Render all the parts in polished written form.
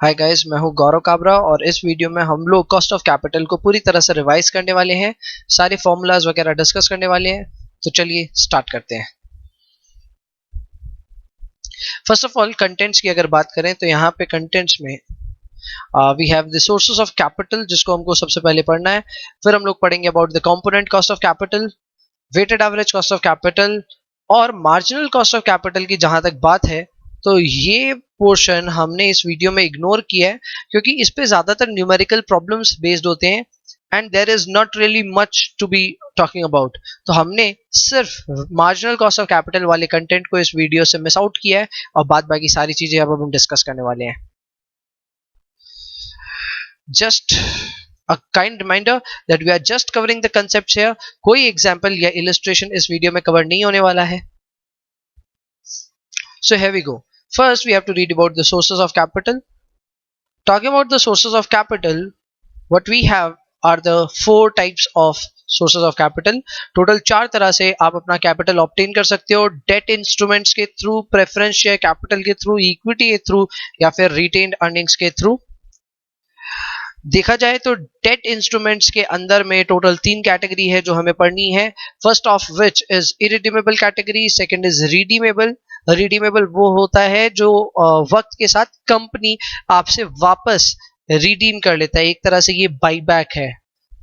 Hi guys, मैं हूं गौरव काबरा और इस वीडियो में हम लोग कॉस्ट ऑफ कैपिटल को पूरी तरह से रिवाइज करने वाले हैं। सारे फॉर्मूलाज वगैरह डिस्कस करने वाले हैं। तो चलिए स्टार्ट करते हैं। फर्स्ट ऑफ ऑल कंटेंट्स की अगर बात करें तो यहाँ पे कंटेंट्स में we have the sources of capital, जिसको हमको सबसे पहले पढ़ना है। फिर हम लोग पढ़ेंगे about the component cost of capital, weighted average cost of capital और मार्जिनल कॉस्ट ऑफ कैपिटल की जहां तक बात है तो ये पोर्शन हमने इस वीडियो में इग्नोर किया है, क्योंकि इस पे ज्यादातर न्यूमेरिकल प्रॉब्लम्स बेस्ड होते हैं and there is not really much to be talking about. तो हमने सिर्फ मार्जिनल कॉस्ट ऑफ कैपिटल वाले कंटेंट को इस वीडियो से मिस आउट किया है और बाद बाकी सारी चीजें अब हम डिस्कस करने वाले हैं। Just a kind reminder that we are just covering the concepts here. कोई एग्जाम्पल या इलिस्ट्रेशन इस वीडियो में कवर नहीं होने वाला है। So here we go. First we have to read about the sources of capital. Talking about the sources of capital, what we have are the four types of sources of capital. Total 4 तरह से आप अपना capital obtain कर सकते हो, debt instruments के through, preference share capital के through, equity के थ्रू या फिर रिटेन्ड अर्निंग्स के थ्रू। देखा जाए तो डेट इंस्ट्रूमेंट्स के अंदर में टोटल 3 कैटेगरी है जो हमें पढ़नी है। First of which is irredeemable category, second is redeemable. Redeemable वो होता है जो वक्त के साथ कंपनी आपसे वापस रिडीम कर लेता है, एक तरह से ये बाईबैक है।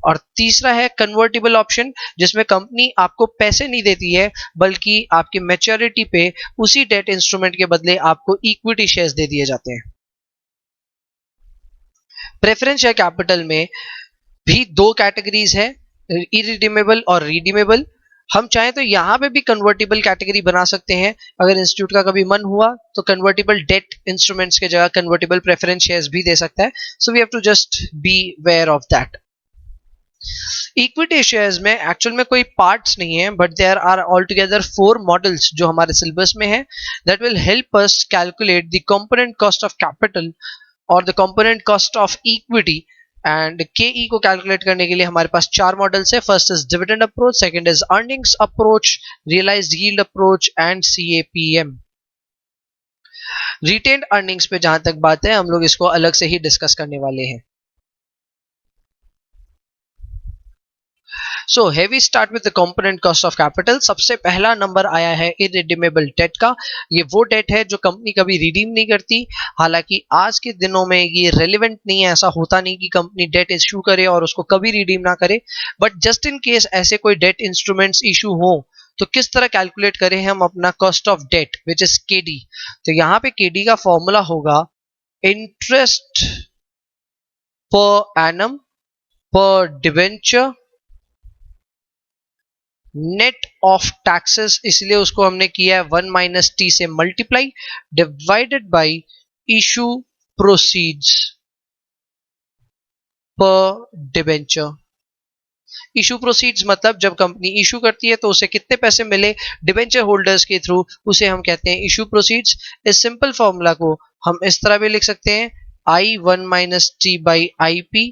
और तीसरा है कन्वर्टेबल ऑप्शन, जिसमें कंपनी आपको पैसे नहीं देती है बल्कि आपकी मैच्योरिटी पे उसी डेट इंस्ट्रूमेंट के बदले आपको इक्विटी शेयर्स दे दिए जाते हैं। प्रेफरेंस शेयर कैपिटल में भी 2 कैटेगरीज है, इरिडीमेबल और रिडीमेबल। हम चाहें तो यहाँ पे भी कन्वर्टेबल कैटेगरी बना सकते हैं। अगर इंस्टीट्यूट का कभी मन हुआ तो कन्वर्टेबल डेट इंस्ट्रूमेंट्स के जगह कन्वर्टेबल प्रेफरेंस शेयर्स भी दे सकता है। So we have to just be aware of that. Equity shares में एक्चुअल में कोई पार्ट्स नहीं है, but there are all together 4 models जो हमारे सिलेबस में है that will help us calculate the component cost of capital और the component cost of equity. And KE को कैलकुलेट करने के लिए हमारे पास 4 मॉडल्स है। First is dividend approach, second is earnings approach, realised yield approach and CAPM। Retained earnings पे जहां तक बात है हम लोग इसको अलग से ही डिस्कस करने वाले हैं। So we'll start with the component cost of capital. सबसे पहला नंबर आया है इरिडीमेबल डेट का। ये वो डेट है जो कंपनी कभी रिडीम नहीं करती। हालांकि आज के दिनों में ये रेलिवेंट नहीं है, ऐसा होता नहीं कि कंपनी डेट इश्यू करे और उसको कभी रिडीम ना करे, बट जस्ट इन केस ऐसे कोई डेट इंस्ट्रूमेंट्स इशू हो तो किस तरह कैलकुलेट करें हम अपना cost of debt which is KD। तो यहाँ पे KD का फॉर्मूला होगा इंटरेस्ट पर एनम पर डिवेंचर नेट ऑफ टैक्सेस, इसलिए उसको हमने किया है 1 - T से multiply divided by issue proceeds पर डिबेंचर। इशू प्रोसीड्स मतलब जब कंपनी इशू करती है तो उसे कितने पैसे मिले डिबेंचर होल्डर्स के थ्रू, उसे हम कहते हैं इशू प्रोसीड्स। इस सिंपल फॉर्मूला को हम इस तरह भी लिख सकते हैं I1 - T by IP।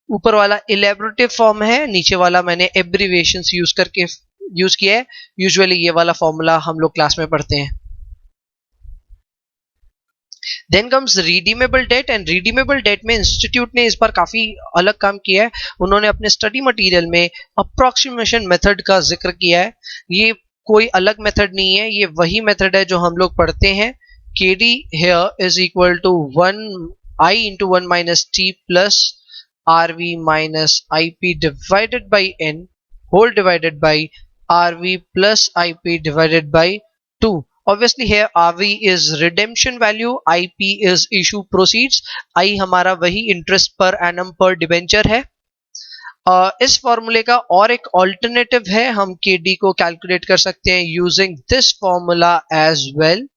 ऊपर वाला इलेबोरेटिव फॉर्म है, नीचे वाला मैंने एब्रीविएशंस यूज किया है। यूजुअली ये वाला फॉर्मूला हम लोग क्लास में पढ़ते हैं। Then comes redeemable debt, and redeemable debt में इंस्टीट्यूट ने इस बार काफी अलग काम किया है। उन्होंने अपने स्टडी मटेरियल में अप्रोक्सीमेशन मेथड का जिक्र किया है। ये कोई अलग मेथड नहीं है, ये वही मेथड है जो हम लोग पढ़ते हैं। KD here is equal to 1I into 1 - T plus RV minus IP divided by N whole divided by RV plus IP divided by 2. Obviously here RV is redemption value, IP is issue proceeds, I हमारा वही interest per annum per debenture है। इस फॉर्मूले का और एक alternative है, हम KD को कैलकुलेट कर सकते हैं using this formula as well.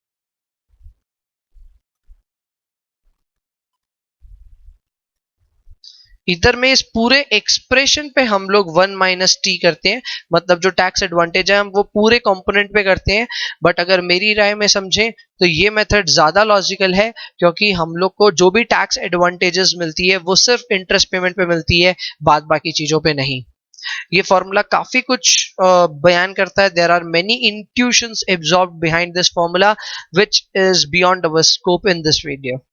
इधर में इस पूरे एक्सप्रेशन पे हम लोग 1 - T करते हैं, मतलब जो टैक्स एडवांटेज है हम वो पूरे कंपोनेंट पे करते हैं। बट अगर मेरी राय में समझें तो ये मेथड ज्यादा लॉजिकल है, क्योंकि हम लोग को जो भी टैक्स एडवांटेजेस मिलती है वो सिर्फ इंटरेस्ट पेमेंट पे मिलती है, बाद बाकी चीजों पे नहीं। ये फॉर्मूला काफी कुछ बयान करता है। There are many intuitions absorbed behind this formula which is beyond our scope in this video.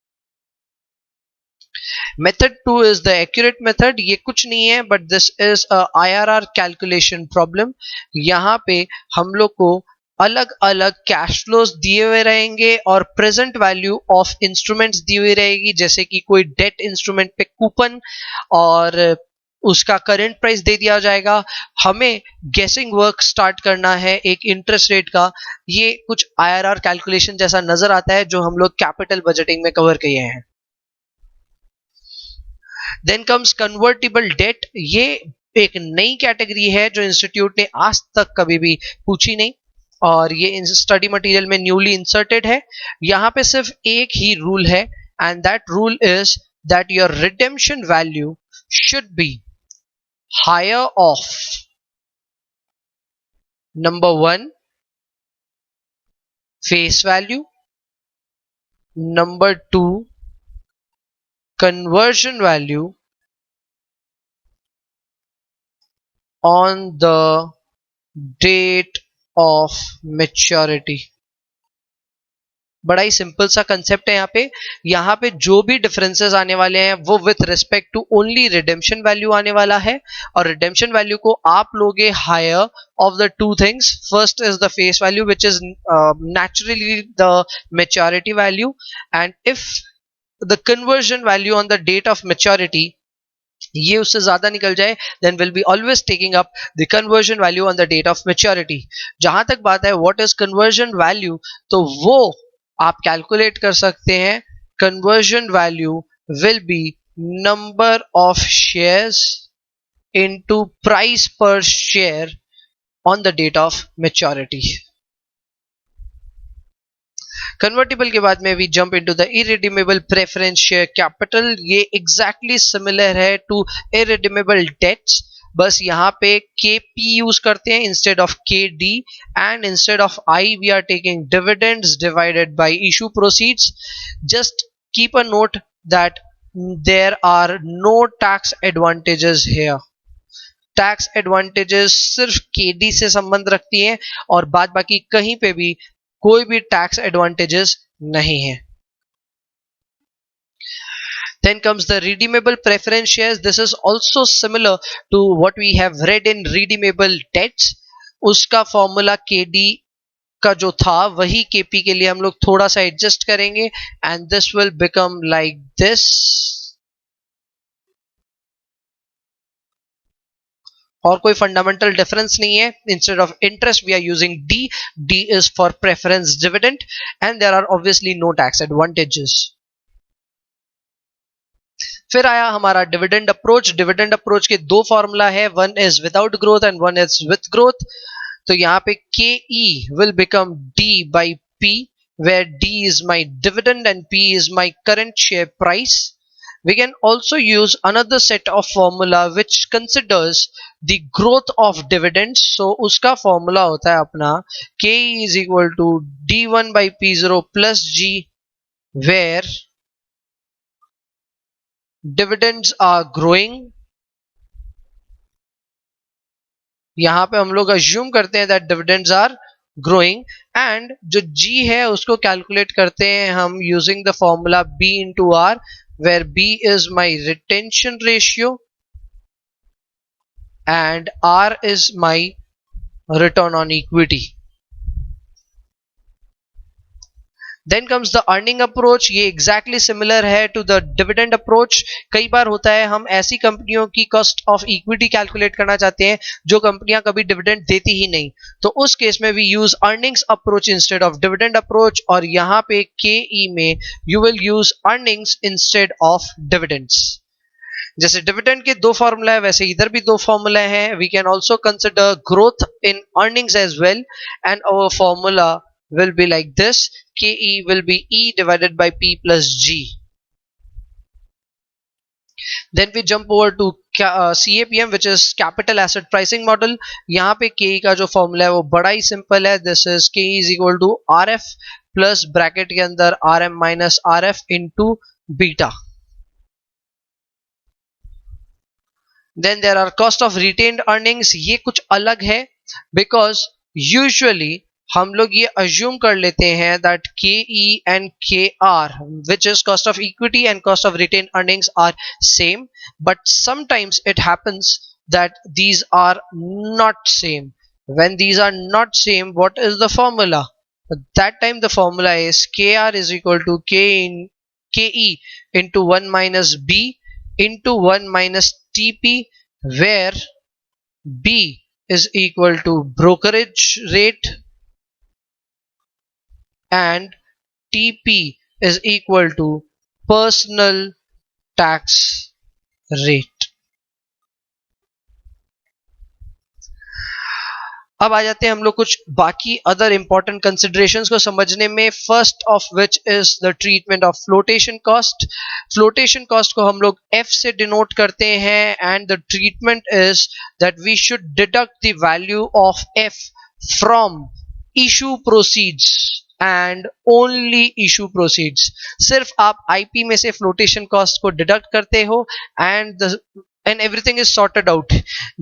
Method 2 is the accurate method. ये कुछ नहीं है but this is a IRR calculation problem. यहाँ पे हम लोग को अलग अलग कैश फ्लोज दिए हुए रहेंगे और प्रेजेंट वैल्यू ऑफ इंस्ट्रूमेंट्स दी हुई रहेगी, जैसे कि कोई डेट इंस्ट्रूमेंट पे कूपन और उसका करंट प्राइस दे दिया जाएगा. हमें गेसिंग वर्क स्टार्ट करना है एक इंटरेस्ट रेट का. ये कुछ IRR कैलकुलेशन जैसा नजर आता है जो हम लोग कैपिटल बजटिंग में कवर किए हैं. Then comes convertible debt. ये एक नई कैटेगरी है जो इंस्टीट्यूट ने आज तक कभी भी पूछी नहीं और ये स्टडी मटेरियल में न्यूली इंसर्टेड है. यहाँ पे सिर्फ एक ही रूल है and that rule is that your redemption value should be higher of number 1 face value, number 2 conversion value on the date of maturity. बड़ा ही सिंपल सा कंसेप्ट है. यहाँ पे जो भी डिफरेंसेस आने वाले हैं वो with respect to only redemption value आने वाला है और रिडेम्पशन वैल्यू को आप लोगे higher of the two things. First is the face value which is naturally the maturity value, and if the conversion value on the date of maturity ये उससे ज्यादा निकल जाए then we'll be always taking up the conversion value on the date of maturity. जहां तक बात है what is conversion value, तो वो आप कैलकुलेट कर सकते हैं. conversion value will be number of shares into price per share on the date of maturity. Convertible के बाद में we jump into the irredeemable preference share capital. ये एग्जैक्टली सिमिलर है टू इरिडीमेबल डेट्स, बस यहाँ पे KP यूज करते हैं instead of KD and instead of I we are taking dividends divided by issue proceeds. Just keep a note that there are no tax advantages here. Tax advantages सिर्फ KD से संबंध रखती हैं और बाद बाकी कहीं पे भी कोई भी टैक्स एडवांटेजेस नहीं है. Then comes the redeemable preference shares. This is also similar to what we have read in redeemable debts. उसका फॉर्मूला KD का जो था वही KP के लिए हम लोग थोड़ा सा एडजस्ट करेंगे and this will become like this. और कोई फंडामेंटल डिफरेंस नहीं है. Instead of interest we are using D is for preference dividend and there are obviously no tax advantages. फिर आया हमारा डिविडेंड अप्रोच. डिविडेंड अप्रोच के दो फॉर्मूला है, one is without growth and one is with growth. तो यहाँ पे KE will become D by P where D is my dividend and P is my current share price. We can also use another set of formula which considers the growth of dividends. So उसका formula होता है अपना KE is equal to D1 by P0 plus G where dividends are growing. यहाँ पे हम लोग assume करते हैं that dividends are growing and जो G है उसको कैलकुलेट करते हैं हम using the formula B into R where B is my retention ratio and R is my return on equity. Then comes the earning approach. ये exactly similar है to the dividend approach. कई बार होता है हम ऐसी कंपनियों की cost of equity कैलकुलेट करना चाहते हैं जो कंपनियां कभी डिविडेंड देती ही नहीं, तो उस केस में we use earnings approach instead of dividend approach और यहाँ पे KE में you will use earnings instead of dividends. जैसे डिविडेंड के दो फॉर्मूला है वैसे इधर भी दो फॉर्मूला हैं. We can also consider growth in earnings as well and our formula will be like this. KE will be E divided by P plus G. Then we jump over to CAPM which is capital asset pricing model. यहाँ पे KE का जो formula है वो बड़ा ही simple है. This is KE is equal to RF plus bracket के अंदर RM minus RF into beta. Then there are cost of retained earnings. ये कुछ अलग है because usually हम लोग ये अज्यूम कर लेते हैं that KE and KR, which is cost of equity and cost of retained earnings, are same, but sometimes it happens that these are not same. When these are not same, what is the formula? At that time the formula is KR is equal to KE into 1 minus B into 1 minus TP, where B is equal to brokerage rate and TP is equal to personal tax rate. अब आ जाते हैं हम लोग कुछ बाकी other important considerations को समझने में. First of which is the treatment of flotation cost. Flotation cost को हम लोग F से डिनोट करते हैं and the treatment is that we should deduct the value of F from issue proceeds and only issue proceeds. सिर्फ आप IP में से फ्लोटेशन कॉस्ट को डिडक्ट करते हो and everything is sorted out.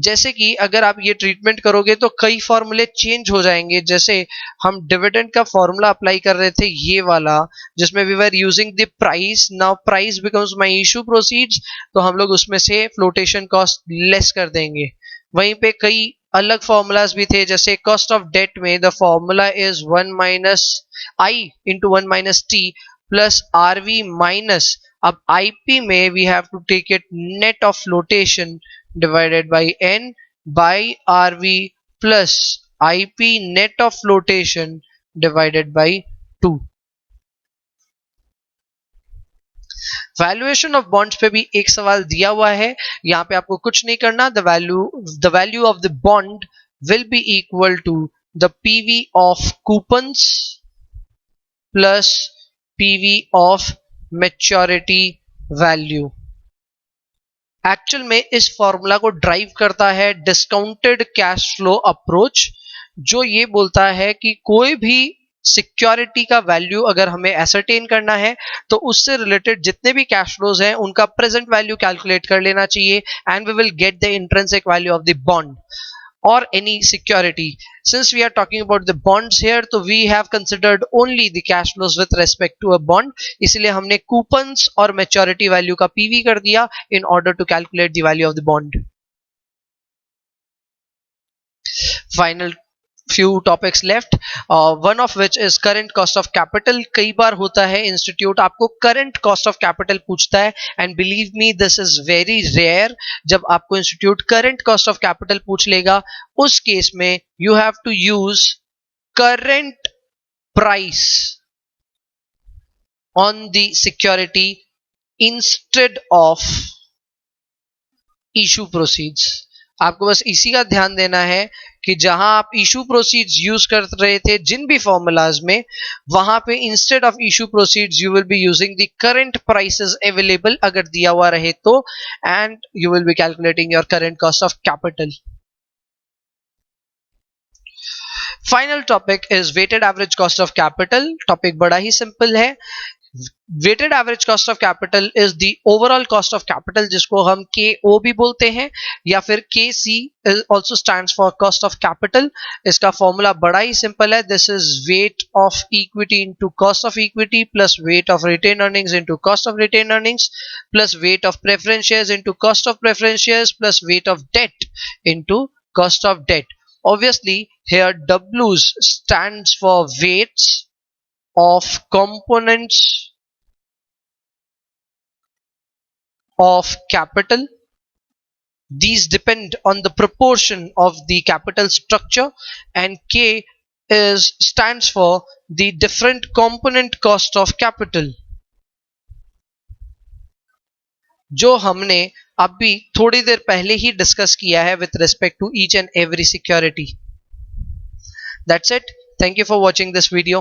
जैसे कि अगर आप ये ट्रीटमेंट करोगे तो कई फॉर्मूले चेंज हो जाएंगे. जैसे हम डिविडेंड का फॉर्मूला अप्लाई कर रहे थे ये वाला, जिसमें we were using the price. Now price becomes my issue proceeds, तो हम लोग उसमें से फ्लोटेशन कॉस्ट लेस कर देंगे. वहीं पे कई अलग फॉर्मूलाज भी थे. जैसे कॉस्ट ऑफ डेट में the formula is 1 minus I into 1 minus T plus RV minus, अब IP में we have to take it net of flotation divided by N by RV plus IP net of flotation divided by 2. Valuation of bonds पे भी एक सवाल दिया हुआ है. यहाँ पे आपको कुछ नहीं करना. The value of the bond will be equal to the PV of coupons plus PV of maturity value. Actual में इस फॉर्मूला को ड्राइव करता है डिस्काउंटेड कैश फ्लो अप्रोच, जो ये बोलता है कि कोई भी सिक्योरिटी का वैल्यू अगर हमें एसरटेन करना है तो उससे रिलेटेड जितने भी कैश फ्लोज हैं उनका प्रेजेंट वैल्यू कैलकुलेट कर लेना चाहिए and we will get the intrinsic value of the bond or any security. Since we are talking about the bonds here, so we have considered only the cash flows with respect to a bond. इसलिए हमने coupons और maturity value का PV कर दिया in order to calculate the value of the bond. Final few topics left, one of which is current cost of capital. कई बार होता है institute आपको current cost of capital पूछता है, and believe me this is very rare. जब आपको institute current cost of capital पूछ लेगा, उस केस में you have to use current price on the security instead of issue proceeds. आपको बस इसी का ध्यान देना है कि जहां आप इशू प्रोसीड्स यूज कर रहे थे जिन भी फॉर्मूलाज में, वहां पे instead of issue proceeds you will be using the current prices available अगर दिया हुआ रहे तो, and you will be calculating your current cost of capital. Final topic is weighted average cost of capital. Topic बड़ा ही simple है. Weighted average cost of capital is the overall cost of capital, जिसको हम KO भी बोलते हैं या फिर KC also stands for cost of capital. इसका फॉर्मूला बड़ा ही सिंपल है. This is weight of equity into cost of equity plus weight of retain earnings into cost of retain earnings plus weight of preference shares into cost of preference shares plus weight of debt into cost of debt. Obviously here W's stands for weights of components of capital. These depend on the proportion of the capital structure, and K stands for the different component cost of capital, जो हमने अभी थोड़ी देर पहले ही discuss किया है with respect to each and every security. That's it. Thank you for watching this video.